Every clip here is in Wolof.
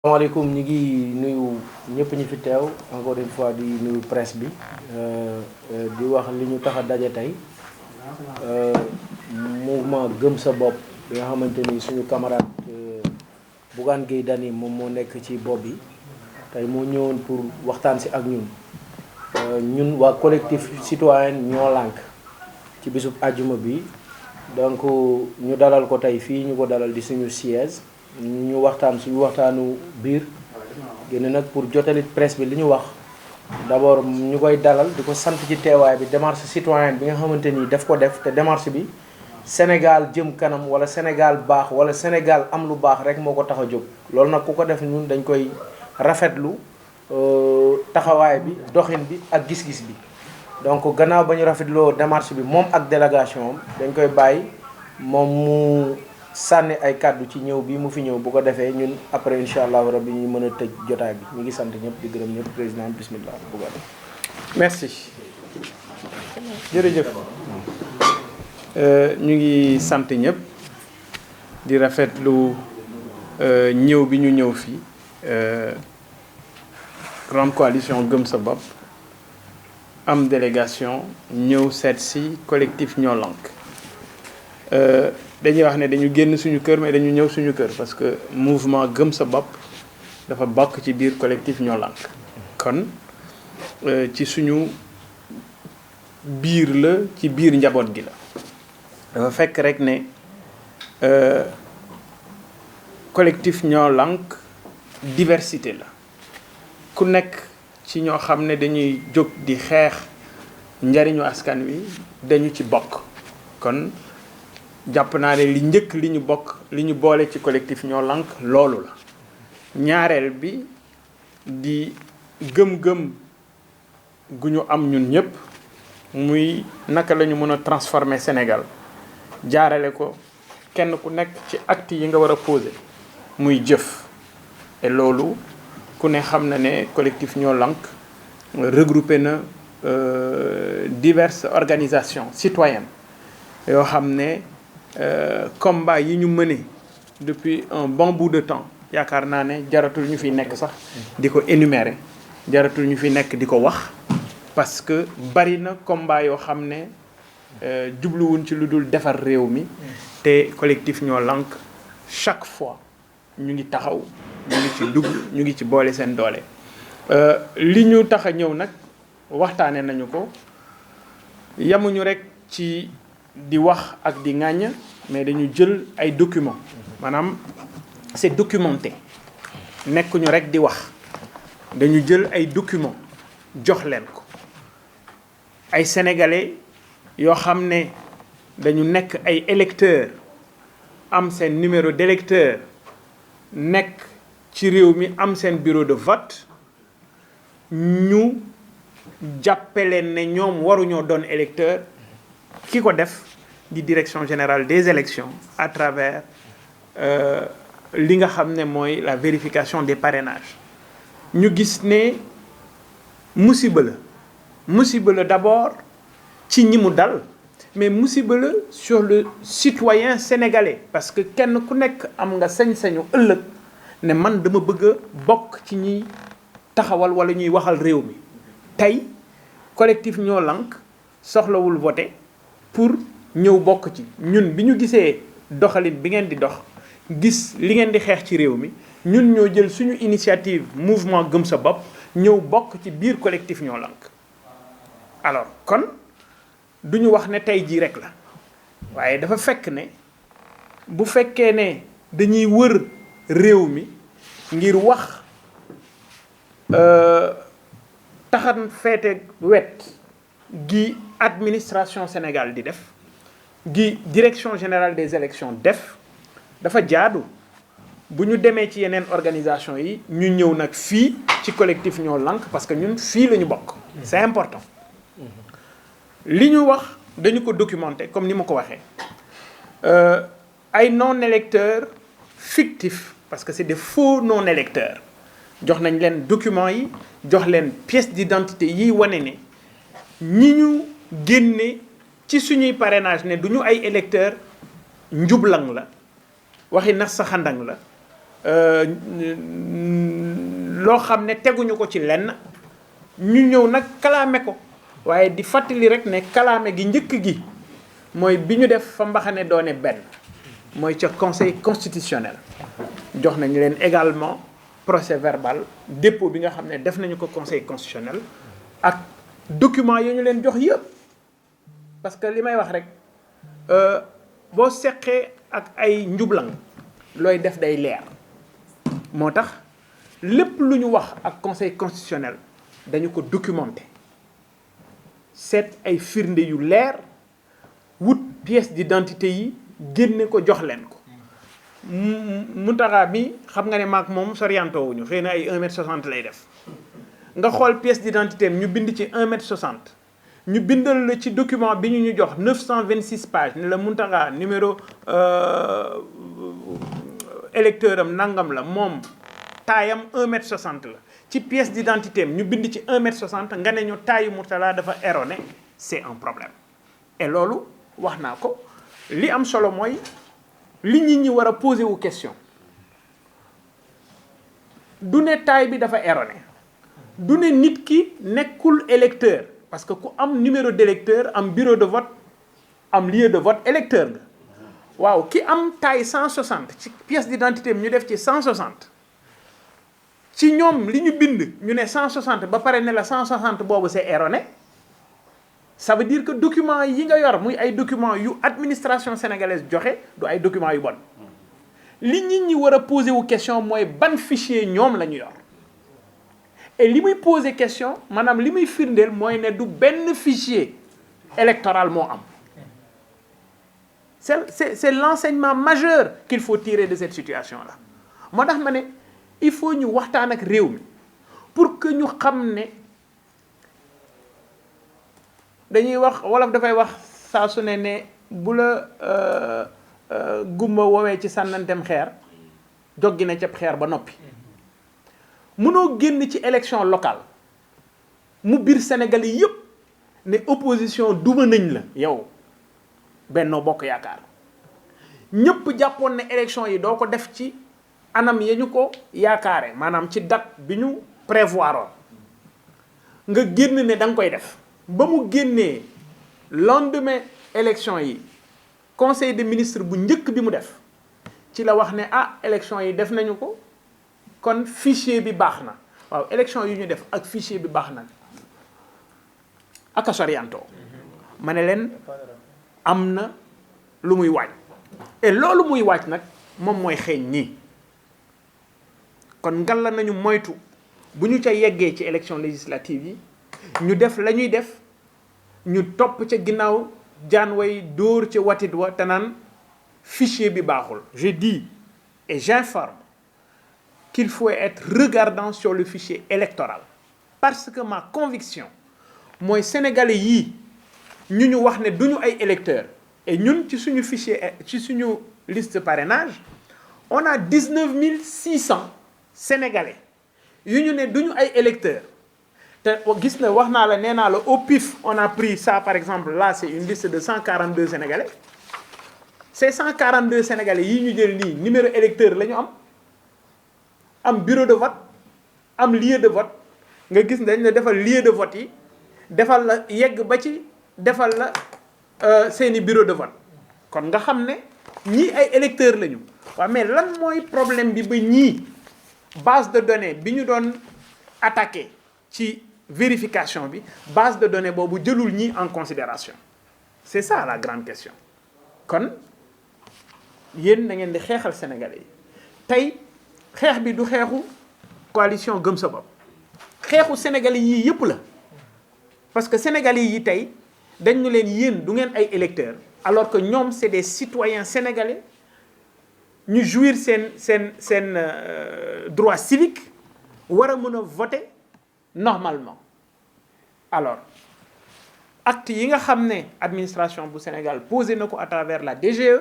Assalamualaikum, ñi ngi nuyu ñëpp ñi fi teew encore une fois di nuyu presse bi di wax li ñu tax a daje tey mouvement gëm sa bopp bi nga xamante ni suñu camarade Bougane Gueye Dany moom moo nekk ci bopp bi tey moo ñëwoon pour waxtaan si ak ñun waa collectif citoyen ñoo lànk ci bisub àjjuma bi donc ñu dalal ko tey fii ñu ko dalal di suñu siège ñu waxtaan suñu waxtaanu biir génn nag pour jotalit presse bi li ñu wax d'abord ñu koy dalal di ko sant ci teewaay bi démarche citoyenne bi nga xamante ni daf ko def te démarche bi Sénégal jëm kanam wala Sénégal baax wala Sénégal am lu baax rek moo ko tax a jóg loolu nag ku ko def ñun dañ koy rafetlu taxawaay bi doxin bi ak gis-gis bi donc gannaaw ba ñu rafetloo démarche bi moom ak délégation am dañ koy bàyyi moom mu sànni ay kàddu ci ñëw bi mu fi ñëw bu ko defee ñun après incha allahu rabbi ñu mën a tëj jotaay bi ñu ngi sant ñëpp di gërëm ñëpp président bismillah Bougane. merci jërëjëf ñu ngi sant ñëpp di rafetlu ñëw bi ñu ñëw fii grande coalition gëm sa bopp am délégation ñëw seet si collectif ñoo lank dañuy wax ne dañu génn suñu kër mais dañu ñëw suñu kër parce que mouvement gëm sa bopp dafa bokk ci biir collectif ñoo lànk kon ci suñu biir la ci biir njaboot gi la dafa fekk rek ne collectif ñoo lànk diversité la ku nekk ci ñoo xam ne dañuy jóg di xeex njariñu askan wi dañu ci bokk kon jàpp naa ne li njëkk li ñu bokk li ñu boole ci collectif ñoo lànk loolu la ñaareel bi di gëm-gëm gu ñu am ñun ñëpp muy naka la ñu mën a transformer Sénégal jaarale ko kenn ku nekk ci acte yi nga war a poser muy jëf et loolu ku ne xam na ne collectif ñoo lànk regroupé na diverses organisations citoyennes yoo xam ne combat yi ñu mené depuis un bon bout de temps yaakaar naa ne jaratul ñu fi nekk sax di ko énumérer jaratul ñu fi nekk di ko wax parce que bari na combat yoo xam ne jubluwuñ ci lu dul defar réew mi te collectif ñoo lànk chaque fois ñu ngi taxaw ñu ngi ci dugg ñu ngi ci boole seen doole li ñu tax a ñëw nag waxtaane nañu ko yamuñu rek ci di wax ak di ŋàññ mais dañu jël ay documents maanaam c'est documenté nekkuñu rek di wax dañu jël ay documents jox leen ko ay sénégalais yoo xam ne dañu nekk ay électeurs am seen numéro d'électeur nekk ci réew mi am seen bureau de vote ñu jàppe leen ne ñoom waruñoo doon électeur ki ko def di direction générale des élections à travers li nga xam ne mooy la vérification des parrainages ñu gis ne musiba la d'abord ci ñi mu dal mais musiba la sur le citoyen sénégalais parce que kenn ku nekk am nga sañ-sañu ëllëg ne man dama bëgg a bokk ci ñiy taxawal wala ñuy waxal réew mi tey collectif ñoo lànk soxlawul voter pour ñëw bokk ci ñun bi ñu gisee doxalin bi ngeen di dox gis li ngeen di xeex ci réew mi ñun ñoo jël suñu initiative mouvement gëm sa bopp ñëw bokk ci biir collectif ñoo lànk alors kon duñu wax ne tey jii rek la waaye dafa fekk ne bu fekkee ne dañuy wër réew mi ngir wax taxan feete wet gi administration Sénégal di def gi direction générale des élections def dafa jaadu bu ñu demee ci yeneen organisation yi ñu ñëw nag fii ci collectif ñoo lànk parce que ñun fii la ñu bokk c'est important li ñu wax dañu ko documenter comme ni ma ko waxee ay non électeurs fictifs parce que c'est des faux non électeurs jox nañ leen documents yi jox leen pièce d'identité yi wane ne ñi ñu génne ci suñuy parrainage ne du ñu ay électeurs njublang la waxi nas sa xandang la loo xam ne teguñu ko ci lenn ñu ñëw nag kalaame ko waaye di fàttali rek ne kalaame gi njëkk gi mooy bi ñu def fa mbaxane doone benn mooy ca conseil constitutionnel jox nañu leen également procès verbal dépôt bi nga xam ne def nañu ko conseil constitutionnel ak document yi ñu leen jox yëpp parce que li may wax rek boo seqee ak ay njublang looy def day leer moo tax lépp lu ñu wax ak conseil constitutionnel dañu ko documenté seet ay firnde yu leer wut pièce d'identité yi génne ko jox leen ko Mountakha bi xam nga ne maak moom soriantoo wuñu xëy na ay 1m60 lay def nga xool pièce d'identité am ñu bind ci 1m60 ñu bindal la ci document bi ñu jox 926 pages ne la Mountakha numéro électeur am nangam la moom taayam 1m60 la ci pièce d'identité am ñu bind ci 1m60 nga ne ñu taayu Mourtala dafa erroné c'est un problème et loolu wax naa ko li am solo mooy li nit ñi war a poser wu question du ne taay bi dafa erroné du ne nit ki nekkul électeur parce que ku am numéro d'électeur am bureau de vote am lieu de vote électeur nga waaw ki am taille 160 ci pièce d'identité ñu def ci 160 ci ñoom li ñu bind ñu ne 160 ba pare ne la 160 boobu c'est erroné ça veut dire que document yi nga yor muy ay documents yu administration sénégalaise joxe du ay documents yu bon li nit ñi war a poser wu question mooy ban fichier ñoom la ñu yor et li muy poser question maanaam li muy firndeel mooy ne du benn fichier électoral moo am c'est l'enseignement majeur qu'il faut tirer de cette situation-là moo tax ma ne il faut ñu waxtaan ak réew mi pour que ñu xam ne dañuy wax wolof dafay wax saa su ne bu la gumba woowee ci sànnantem xeer joggi na cab xeer ba noppi mënoo génn ci élection locale mu biir Sénégal yi yëpp ne opposition duma nañ la yow Benno Bokk Yaakaar ñëpp jàppoon ne élection yi doo ko def ci anam ya ñu ko yaakaare maanaam ci date bi ñu prévoiroon nga génn ne da nga koy def ba mu génnee lendemain élection yi conseil des ministres bu njëkk bi mu def ci la wax ne élection yi def nañu ko kon fichier bi baax na waaw élection yi ñu def ak fichier bi baax na ak a soriantoo ma ne leen am na lu muy waaj et loolu muy waaj nag moom mooy xeeñ nii kon ngal la nañu moytu bu ñu ca yeggee ci élection législative yi ñu def la ñuy def ñu topp ca ginnaaw jaan way dóor ca watit wa te naan fichier bi baaxul. Je dis et j'informe qu'il faut être regardant sur le fichier électoral parce que ma conviction mooy sénégalais yii ñu wax ne duñu ay électeurs et ñun ci suñu fichier ci suñu liste parrainage on a 19 600 sénégalais yu ñu ne duñu ay électeurs te gis na wax naa la nee naa la au pif on a pris ça par exemple là c'est une liste de 142 sénégalais ces 142 sénégalais yi ñu jël nii numéro électeur la ñu am bureau de vote am lieu de vote nga gis dañ la defal lieu de vote yi defal la yegg ba ci defal la seeni bureau de vote kon nga xam ne ñii ay électeurs lañu waaw mais lan mooy problème bi ba ñii base de données bi ñu doon attaqué ci vérification bi base de données boobu jëlul ñii en considération c'est ça la grande question kon yéen da ngeen di xeexal sénégalais yi tey xeex bi du xeexu coalition Gëm Sa Bopp xeexu sénégalais yii yëpp la parce que sénégalais yi tey dañu leen yéen du ngeen ay électeurs alors que ñoom c'est des citoyens sénégalais ñu jouir seen droit civique war a mën a voter normalement alors acte yi nga xam ne administration bu Sénégal posé na ko à travers la DGE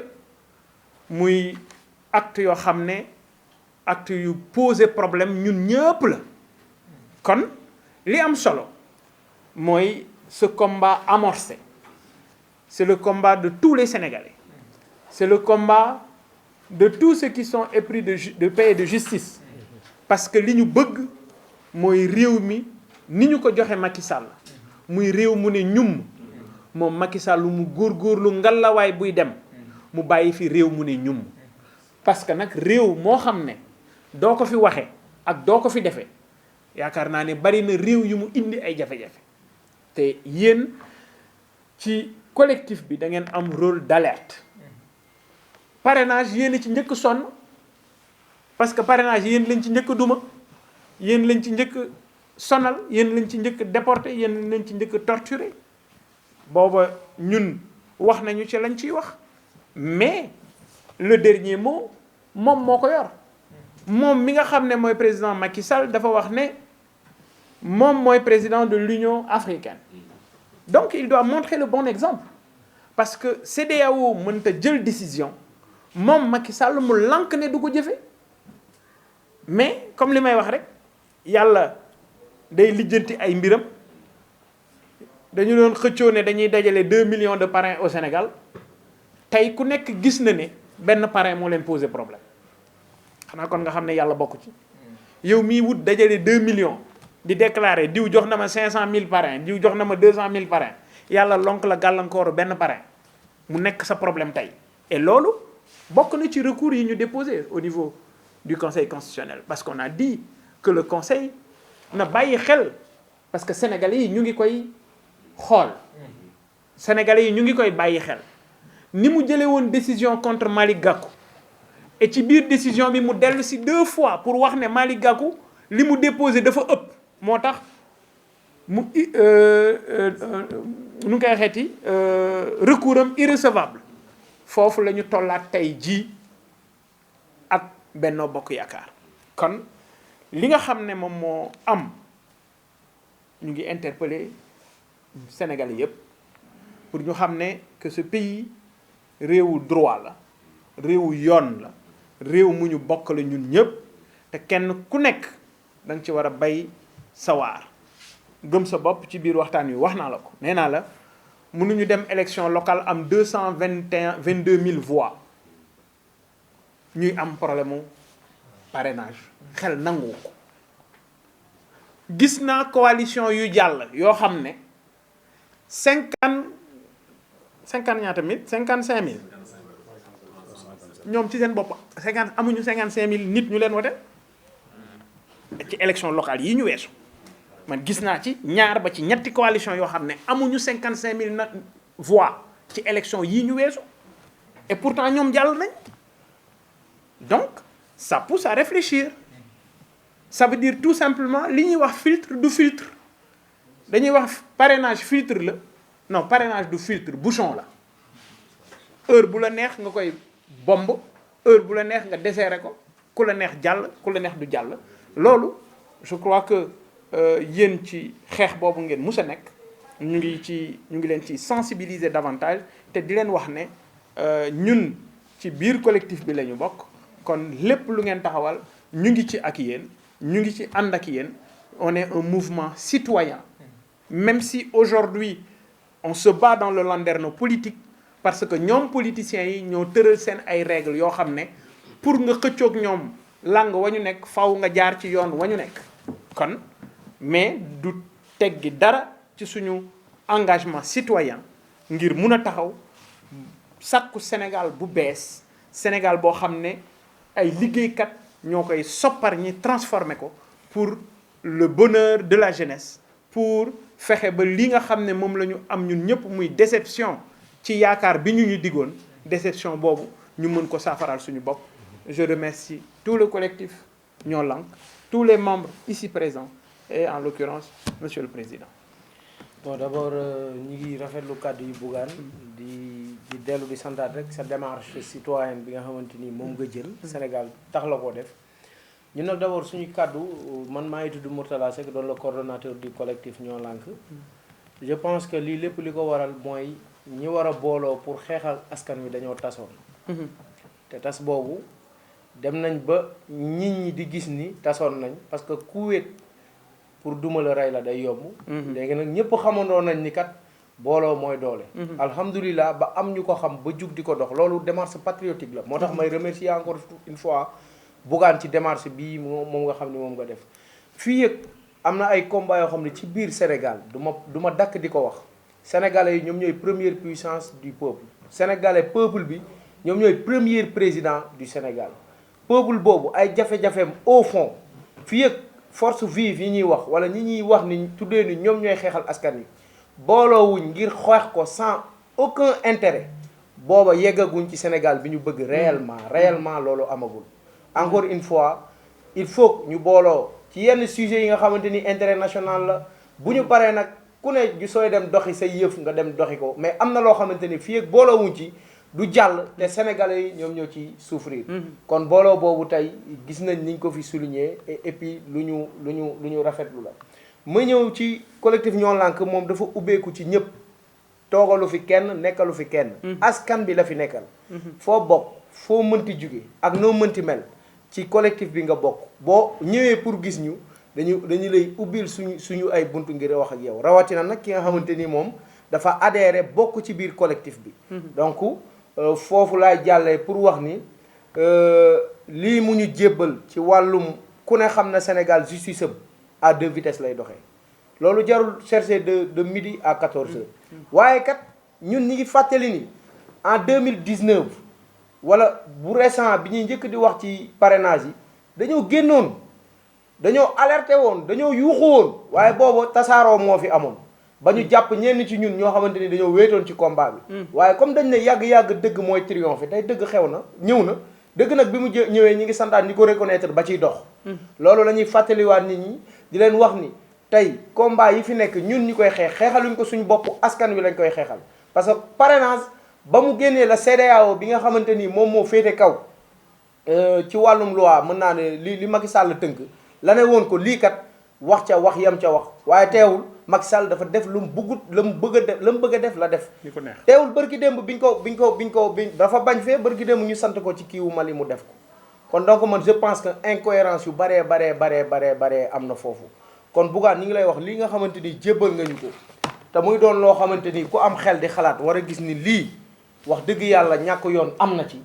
muy acte yoo xam ne acte yu posé problème ñun ñëpp la kon li am solo mooy ce combat amorcé c'est le combat de tous les Sénégalais c'est le combat de tous ceux qui sont épris de paix et de justice parce que li ñu bëgg mooy réew mi ni ñu ko joxe Macky Sall muy réew mu ne ñum moom Macky Sall mu góorgóorlu ngalawaay buy dem mu bàyyi fi réew mu ne ñum parce que nag réew moo xam ne doo ko fi waxe ak doo ko fi defee yaakaar naa ne bari na réew yu mu indi ay jafe-jafe te yéen ci collectif bi da ngeen am rôle d'alerte parrainage yéen ci njëkk sonn parce que parrainage yéen lañ ci njëkk duma yéen lañ ci njëkk sonal yéen lañ ci njëkk déporté yéen lañ ci njëkk torturé booba ñun wax nañu ci lañ ciy wax mais le dernier mot moom moo ko yor moom mi nga xam ne mooy président Macky Sall dafa wax ne moom mooy président de l'Union africaine donc il doit montrer le bon exemple parce que CEDEAO mënta jël décision moom Macky Sall mu lànk ne du ko jëfe mais comme li may wax rek yàlla day lijjanti ay mbiram dañu doon xëccoo ne dañuy dajale 2 millions de parrains au Sénégal tey ku nekk gis na ne benn parrain moo leen posé problème xanaa kon nga xam ne yàlla bokk ci yow mii wut dajale 2 millions di déclarer diw jox na ma 500 000 parrains diw jox na ma 200 000 parrains yàlla lonk la gàllankooru benn parrain mu nekk sa problème tey et loolu bokk na ci recours yi ñu déposé au niveau du Conseil constitutionnel parce qu'on a dit que le Conseil na bàyyi xel parce que sénégalais yi ñu ngi koy xool sénégalais yi ñu ngi koy bàyyi xel ni mu jëlee woon décision contre Malick Gakou et ci biir décision bi mu dellu si 2 fois pour wax ne Malick Gakou li mu déposé dafa ëpp moo tax mu nu koy xeeti recours am irrecevable foofu la ñu tollaat tey jii ak Benno Bokk Yaakaar kon li nga xam ne moom moo am ñu ngi interpeller Sénégalais yépp pour ñu xam ne que ce pays réewu droit la réewu yoon la réew mu ñu bokk la ñun ñëpp te kenn ku nekk da nga ci war a bay sawaar gëm sa bopp ci biir waxtaan wi wax naa la ko nee naa la mënuñu dem élection locale am 22 000 voix ñuy am problème mu parrainage xel nangu ko gis naa coalition yu jàll yoo xam ne 50 ñaata mille 55 000 ñoom ci seen bopp 50 amuñu 55 000 nit ñu leen wote ci élection locale yi ñu weesu man gis naa ci ñaar ba ci ñetti coalition yoo xam ne amuñu 55 000 voix ci élection yii ñu weesu et pourtant ñoom jàll nañ donc ça pousse à réfléchir ça veut dire tout simplement li ñuy wax filtre du filtre dañuy wax parrainage filtre la non parrainage du filtre bouchon la heure bu la neex nga koy bomb heure bu la neex nga desserrer ko ku la neex jàll ku la neex du jàll loolu je crois que yéen ci xeex boobu ngeen mus a nekk ñu ngi leen ci sensibiliser davantage te di leen wax ne ñun ci biir collectif bi la ñu bokk kon lépp lu ngeen taxawal ñu ngi ci ak yéen ñu ngi ci ànd ak yéen on est un mouvement citoyen même si aujourd'hui on se bat dans le landerneau politique parce que ñoom politiciens yi ñoo tëral seen ay règles yoo xam ne pour nga xëccoog ñoom lang wa ñu nekk faw nga jaar ci yoon wa ñu nekk kon mais du teggi dara ci suñu engagement citoyen ngir mun a taxaw sàkku Sénégal bu bees Sénégal boo xam ne ay liggéeykat ñoo koy soppar ñi transformer ko pour le bonheur de la jeunesse pour fexe ba li nga xam ne moom la ñu am ñun ñëpp muy déception ci yaakaar bi ñu digoon déception boobu ñu mën ko saafaral suñu bopp. Je remercie tout le collectif Ñoo Lank, tous les membres ici présents et en l'occurrence Monsieur le Président. Bon d'abord ñi ngi rafetlu kàddu yu Bougane di dellu di santaat rek sa démarche citoyenne bi nga xamante ni moom nga jël Sénégal tax la koo def ñun nag d'abord suñu kàddu man maa ngi tudd Mourtala Seck doon le coordonnateur du collectif Ñoo Lank je pense que lii lépp li ko waral mooy ñi war a booloo pour xeexal askan wi dañoo tasoon te tas boobu dem nañ ba nit ñi di gis ni tasoon nañ parce que ku wéet pour duma la rey la day yomb léegi nag ñëpp xamandoo nañ ni kat booloo mooy doole. alhamdulilah ba am ñu ko xam ba jug di ko dox loolu démarche patriotique la. moo tax may remercier encore une fois Bougane ci démarche bii moom nga xam ne moom nga def. fii yëg am na ay combats yoo xam ne ci biir Sénégal du ma dakk di ko wax sénégalais yi ñoom ñooy première puissance du peuple. sénégalais peuple bi ñoom ñooy premier président du Sénégal peuple boobu ay jafe-jafeem au fond fii yëg force vive yi ñuy wax wala ñi ñuy wax ni tuddee ni ñoom ñooy xeexal askan wi. booloowuñ ngir xeex ko sans aucun intérêt booba yeggaguñ ci Sénégal bi ñu bëgg réellement loolu amagul encore une fois il faut ñu booloo ci yenn sujets yi nga xamante ni intérêt national la bu ñu paree nag ku ne ju sooy dem doxi say yëf nga dem doxi ko mais am na loo xamante ni fii ak booloowuñ ci du jàll te sénégalais yi ñoom ñoo ci souffrir kon booloo boobu tey gis nañ niñ ko fi souligner et puis lu ñu rafetlu la ma ñëw ci collectif ñoo lànk moom dafa ubbeeku ci ñëpp toogalu fi kenn nekkalu fi kenn askan bi la fi nekkal foo bokk foo mënti jóge ak noo mënti mel ci collectif bi nga bokk boo ñëwee pour gis ñu dañu lay ubbil suñu ay buntu ngir wax ak yow rawatina nag ki nga xamante ni moom dafa adhéré bokk ci biir collectif bi donc foofu laay jàllee pour wax ni lii mu ñu jébbal ci wàllum ku ne xam na Sénégal justice am à 2 vitesses lay doxee loolu jarul chercher de midi à 14 heures waaye kat ñun ñi ngi fàttali ni en 2019 wala bu récent bi ñuy njëkk di wax ci parrainage yi dañoo génnoon dañoo alerté woon dañoo yuuxu woon waaye boobu tasaaroo moo fi amoon ba ñu jàpp ñenn ci ñun ñoo xamante ni dañoo wéetoon ci combat bi waaye comme dañ ne yàgg-yàgg dëgg mooy triomphe tey dëgg xew na ñëw na dëgg nag bi mu ñëwee ñi ngi santaan ñi ko reconnaître ba ciy dox loolu la ñuy fàttaliwaat nit ñi di leen wax ni tey combat yi fi nekk ñun ñi koy xeexaluñ ko suñu bopp askan wi lañ koy xeexal parce que parrainage ba mu génnee la CEDEAO bi nga xamante ni moom moo féete kaw ci wàllum loi mën naa ne li Macky Sall tënk la ne woon ko lii kat wax ca wax yam ca wax waaye teewul Macky Sall dafa def lu mu bëggut la mu bëgg a def la def teewul bërki démb biñ ko dafa bañ fee bërki démb ñu sant ko ci kiiwu Mali mu def ko kon donc man je pense que incohérence yu baree am na foofu kon Bougane ñi ngi lay wax lii nga xamante ni jébbal nga ñu ko te muy doon loo xamante ni ku am xel di xalaat war a gis ni lii wax dëgg yàlla ñàkk yoon am na ci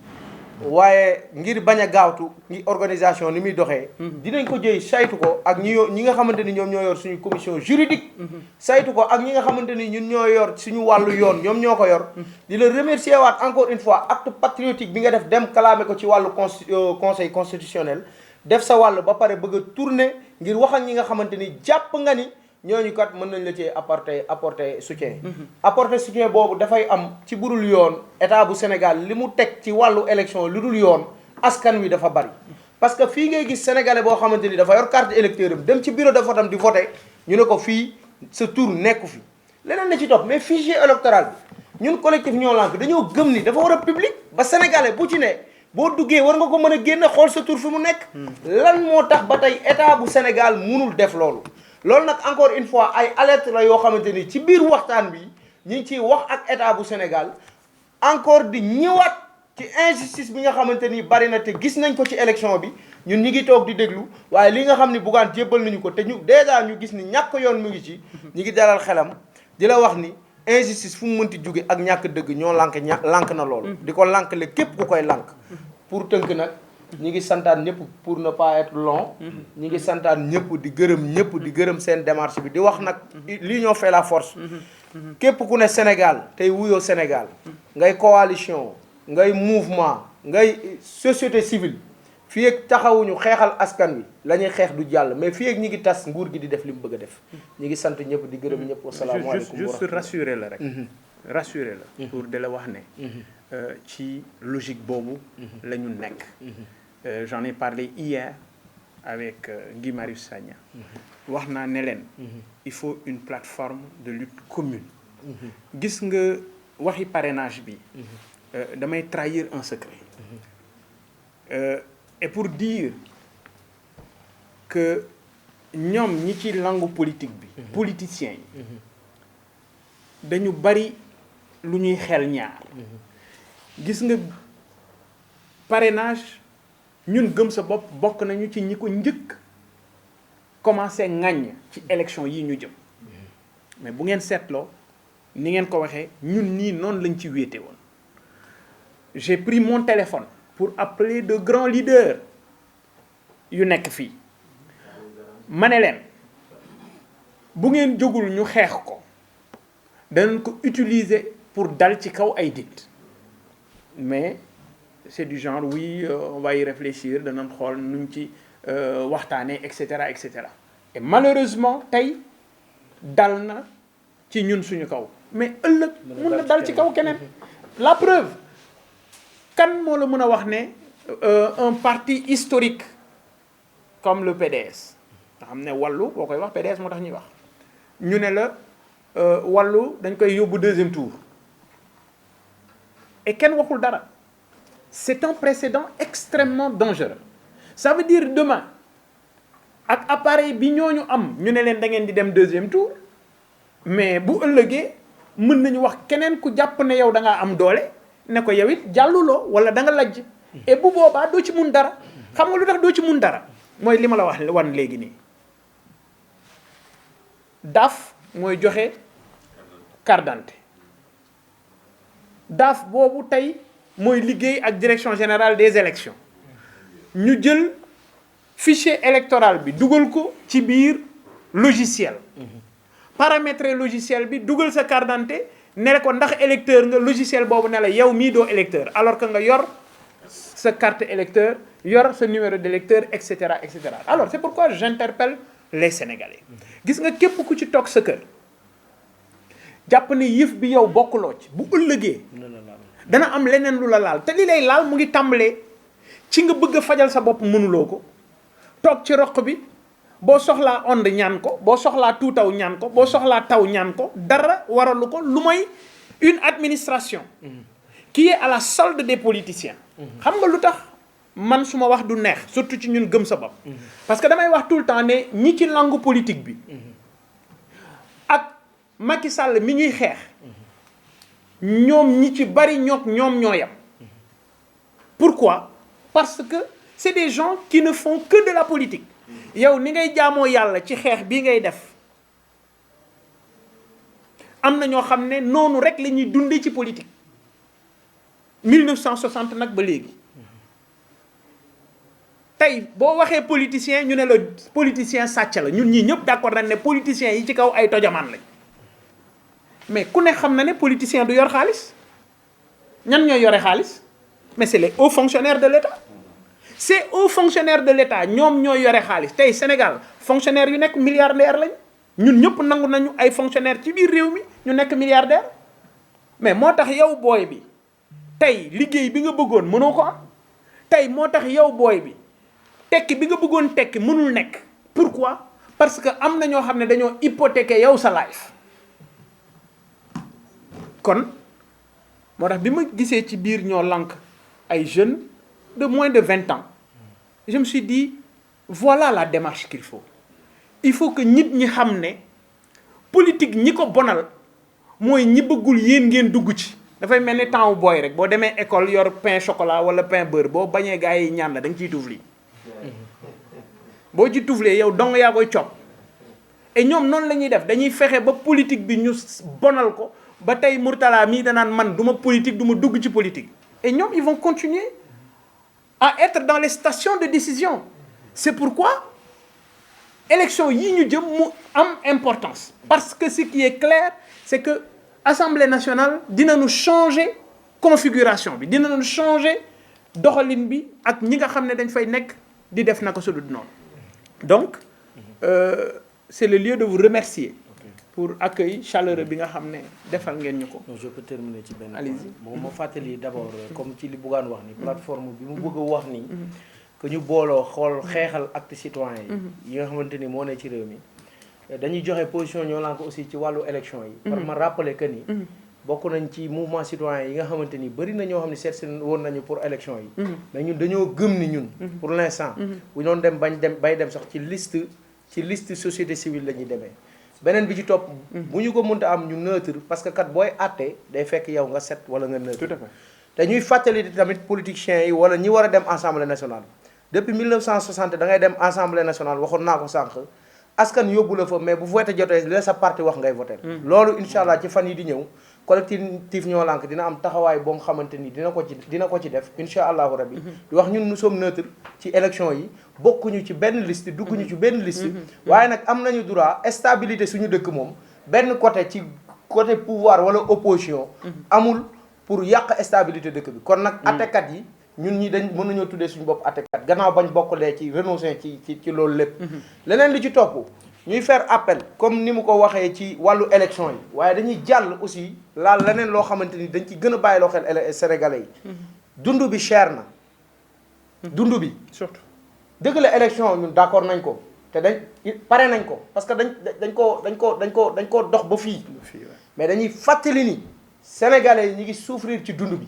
waaye ngir bañ a gaawtu ngi organisation ni muy doxee dinañ ko jëy saytu ko ak ñi nga xamante ni ñoom ñoo yor suñu commission juridique saytu ko ak ñi nga xamante ni ñun ñoo yor suñu wàllu yoon ñoom ñoo ko yor di la remercier waat encore une fois acte patriotique bi nga def dem clamé ko ci wàllu conseil constitutionnel def sa wàll ba pare bëgg a tourner ngir wax ak ñi nga xamante ni jàpp nga ni ñooñu kat mën nañ la ci apporter soutien apporter soutien boobu dafay am ci budul yoon état bu Sénégal li mu teg ci wàllu élection lu dul yoon askan wi dafa bari parce que fii ngay gis sénégalais boo xamante ni dafa yor carte électeur am dem ci bureau de vote am di voter ñu ne ko fii sa tour nekku fi leneen na ci topp mais fichier électoral bi ñun collectif ñoo lànk dañoo gëm ni dafa war a public ba sénégalais bu ci ne boo duggee war nga ko mën a génne xool sa tour fi mu nekk lan moo tax ba tey état bu Sénégal munul def loolu loolu nag encore une fois ay alerte la yoo xamante ni ci biir waxtaan bi ñu ngi ciy wax ak état bu Sénégal encore di ñëwaat ci injustice bi nga xamante ni bari na te gis nañ ko ci élection bi ñun ñi ngi toog di déglu waaye li nga xam ni Bougane jébbal nañu ko te ñu déjà ñu gis ni ñàkk yoon mu ngi ci ñi ngi dalal xelam di la wax ni injustice fu mu mënti jóge ak ñàkk dëgg ñoo lànk na loolu di ko lànk le képp ku koy lànk pour tënk nag ñi ngi santaan ñëpp pour ne pas être long ñi ngi santaan ñëpp di gërëm seen démarche bi di wax nag l'union fait la force képp ku ne Sénégal tey wuyoo Sénégal ngay coalition ngay mouvement ngay société civile fii ak taxawuñu xeexal askan wi la ñuy xeex du jàll mais fii ak ñi ngi tas nguur gi di def li mu bëgg a def ñi ngi sant ñëpp di gërëm ñëpp wasalaamaaleykum juste rassurer la rek rassurer la pour de la wax ne ci logique boobu la ñu nekk j'en ai parlé hier avec Guy Marius Sagna wax naa ne leen il faut une plateforme de lutte commune gis nga waxi parrainage bi damay trahir un secret et pour dire que ñoom ñi ci langue politique bi politiciens yi dañu bari lu ñuy xel ñaar gis nga parrainage ñun gëm sa bopp bokk nañu ci ñi ko njëkk commencé ŋàññ ci élection yi ñu jëm mais bu ngeen seetloo ni ngeen ko waxee ñun nii noonu lañ ci wéete woon j'ai pris mon téléphone pour appeler de grands leaders yu nekk fii ma ne leen bu ngeen jógul ñu xeex ko danañ ko utiliser pour dal ci kaw ay dit mais c'est du genre oui on va y réfléchir danañ xool nuñ ci waxtaanee et cetera et cetera et malheureusement tey dal na ci ñun suñu kaw mais ëllëg mun na dal ci kaw keneen la preuve kan moo la mën a wax ne un parti historique comme le PDS nga xam ne wàllu boo koy wax PDS moo tax ñuy wax ñu ne la wàllu dañ koy yóbbu deuxième tour et kenn waxul dara c'est un précédent extrêmement dangereux ça veut dire demain ak appareil bi ñooñu am ñu ne leen da ngeen di dem deuxième tour mais bu ëllëgee mën nañu wax keneen ku jàpp ne yow da ngaa am doole ne ko yow it jàlluloo wala da nga lajj et bu boobaa doo ci mun dara xam nga lu tax doo ci mun dara mooy li ma la wax wan léegi nii DAF mooy joxe carte d'identité DAF boobu tey mooy liggéey ak direction générale des élections ñu jël fichier électoral bi dugal ko ci biir logiciel paramétrer logiciel bi dugal sa carte d'identité ne ko ndax électeur nga logiciel boobu ne la yow mii doo électeur alors que nga yor sa carte électeur yor sa numéro d'électeur et cetera et cetera alors c'est pourquoi j'interpelle les Sénégalais gis nga képp ku ci toog sa kër jàpp ne yëf bi yow bokkuloo ci bu ëllëgee dana am leneen lu la laal te li lay laal mu ngi tàmbalee ci nga bëgg a fajal sa bopp mënuloo ko toog ci roq bi boo soxlaa onde ñaan ko boo soxlaa tuutaw ñaan ko boo soxlaa taw ñaan ko dara waralu ko lu mooy une administration qui est à la solde des politiciens xam nga lu tax man su ma wax du neex surtout ci ñun gëm sa bopp parce que damay wax tout le temps ne ñi ci langue politique bi ak Macky Sall mi ñuy xeex ñoom ñi ci bari ñoom ñoo yam pourquoi parce que c'est des gens qui ne font que de la politique yow ni ngay jaamoo yàlla ci xeex bii ngay def am na ñoo xam ne noonu rek la ñuy dundee ci politique 1960 nag ba léegi tey boo waxee politicien ñu ne la politicien sàcc la ñun ñii ñëpp d'accord nañ ne politiciens yi ci kaw ay tojamaan lañ mais ku ne xam na ne politicien du yor xaalis ñan ñooy yore xaalis mais c'est les hauts fonctionnaires de l'État ces hauts fonctionnaires de l'État ñoom ñooy yore xaalis tey Sénégal fonctionnaires yu nekk milliardaire lañ ñun ñëpp nangu nañu ay fonctionnaires ci biir réew mi ñu nekk milliardaire mais moo tax yow booy bi tey liggéey bi nga bëggoon mënoo ko am tey moo tax yow booy bi tekki bi nga bëggoon tekki mënul nekk pourquoi parce que am na ñoo xam ne dañoo hypothéquer yow sa life kon moo tax bi ma gisee ci biir ñoo lànk ay jeunes de moins de 20 ans je me suis dit voilà la démarche qu'il faut il faut que nit ñi xam ne politique ñi ko bonal mooy ñi bëggul yéen ngeen dugg ci dafay mel ni temps wu booy rek boo demee école yor pain chocolat wala pain beurre boo bañee gars yi ñaan la da nga ciy tufli boo ci tuflee yow dong yaa koy copp et ñoom noonu la ñuy def dañuy fexe ba politique bi ñu bonal ko ba tey Mourtala mii danaan man du ma politique du ma dugg ci politique et ñoom ils vont continuer à être dans les stations de décision c'est pourquoi élection yi ñu jëm mu am importance parce que ce qui est clair c'est que Assemblée nationale dinañu changer configuration bi dinañu changer doxalin bi ak ñi nga xam ne dañ fay nekk di def naka su dul noonu donc c'est le lieu de vous remercier pour accueil chaleureux bi nga xam ne defal ngeen ñu ko. non je peux terminer ci benn. allez-y moom ma fàttali d'abord comme ci li Bougane wax ni plateforme bi mu bëgg a wax ni. que ñu booloo xool xeexal acte citoyen yi nga xamante ni moo ne ci réew mi. dañuy joxe position ñoo laan ko aussi ci wàllu élection yi. par ma rappeler que ni. bokk nañ ci mouvement citoyen yi nga xamante ni bëri na ñoo xam ne seet si woon nañu pour élection yi. mais ñun dañoo gëm ni ñun. pour l'instant. bu ñu doon dem bay dem sax ci liste société civile la ñuy demee. beneen bi ci topp. bu ñu ko mënta am ñu neutre parce que kat booy àtte day fekk yow nga set wala nga neutre. tout à fait te ñuy fàttali tamit politiciens yi wala ñi war a dem assemblée nationale. depuis 1960 da ngay dem assemblée nationale waxoon naa ko sànq askan yóbbu la fa mais bu voté jotee li la sa parti wax ngay voté. loolu incha allah ci fan yi di ñëw collectif Ñoo Lank dina am taxawaay boo xamante ni dina ko ci def incha allahu rabbi di wax ñun nous sommes neutres ci élection yi bokkuñu ci benn liste dugguñu ci benn liste. waaye nag am nañu droit stabilité suñu dëkk moom benn côté pouvoir wala opposition. amul pour yàq stabilité dëkk bi kon nag. attekat yi. ñun ñi dañ mën nañoo tuddee suñu bopp àttekat gannaaw bañ bokkulee ci renoncer ci loolu lépp. leneen li ci topp ñuy faire appel comme ni mu ko waxee ci wàllu élection yi waaye dañuy jàll aussi laal leneen loo xamante ni dañ ci gën a bàyyiloo xel sénégalais yi. dund bi cher na. dund bi surtout dëgg la élection ñun d'accord nañ ko te pare nañ ko parce que dañ ko dox ba fii. mais dañuy fàttali ni sénégalais yi ñu ngi souffrir ci dund bi.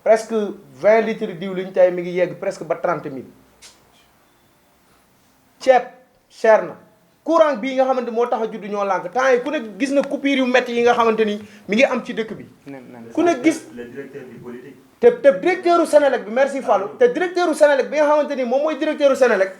presque 20 litres diwlin tey mi ngi yegg presque ba 30 000 ceeb cher na courant bii nga xamante moo tax a judd Ñoo Lank temps yi ku ne gis na coupure yu métti yi nga xamante ni mi ngi am ci dëkk bi. ku ne gis le directeur du politique. te directeur u Sénélec bi merci Fallou te directeur u Sénélec bi nga xamante ni moom mooy directeur u Sénélec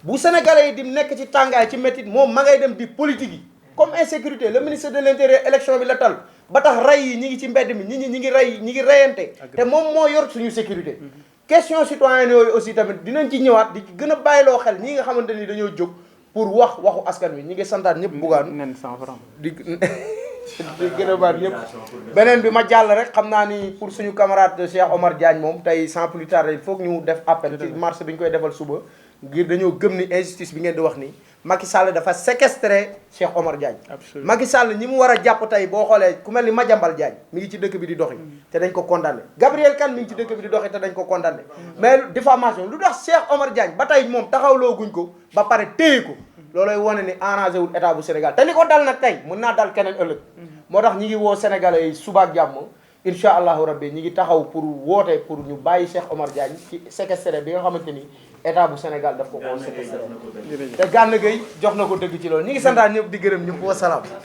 bu sénégalais yi di nekk ci tàngaay ci métti moom ma ngay dem di politique yi. comme insécurité le ministre de l'intérieur élection bi la tal ba tax rey yi ñi ngi ci mbedd mi ñi ngi reyante te moom moo yor suñu sécurité. question citoyenne yooyu aussi tamit dinañ ci ñëwaat di gën a bàyyiloo xel ñi nga xamante ni dañoo jóg pour wax waxu askan wi ñi ngi santaat ñëpp buggaan nen 100 francs di gën a baat ñëpp beneen bi ma jàll rek xam naa ni pour suñu camarade Cheikh Omar Diagne moom tey sans plus tarder il faut que ñu def appel ci marche bi ñu koy defal suba ngir dañoo gëm ni injustice bi ngeen di wax ni Macky Sall dafa séquestré Cheikh Omar Diagne. absolument Macky Sall ñi mu war a jàpp tey boo xoolee ku mel ni Madiambal Diagne mi ngi ci dëkk bi di doxi te dañ ko condamné Gabriel Kane mi ngi ci dëkk bi di doxi te dañ ko condamné mais diffamation lu tax Cheikh Omar Diagne ba tey moom taxawloo guñ ko ba pare téye ko looloy wane ni arrangé wul état bu Sénégal te li ko dal nag tey mën naa dal keneen ëllëg moo tax ñi ngi woo sénégalais yi suba ak jàmm incha allahu rabbi ñi ngi taxaw pour woote pour ñu bàyyi Cheikh Omar Diagne ci séquestré bi nga xamante ni état bu Sénégal daf ko séquestré te Gana Gueye jox na ko dëgg ci loolu ñi ngi santaan ñëpp di gërëm ñëpp wa salaam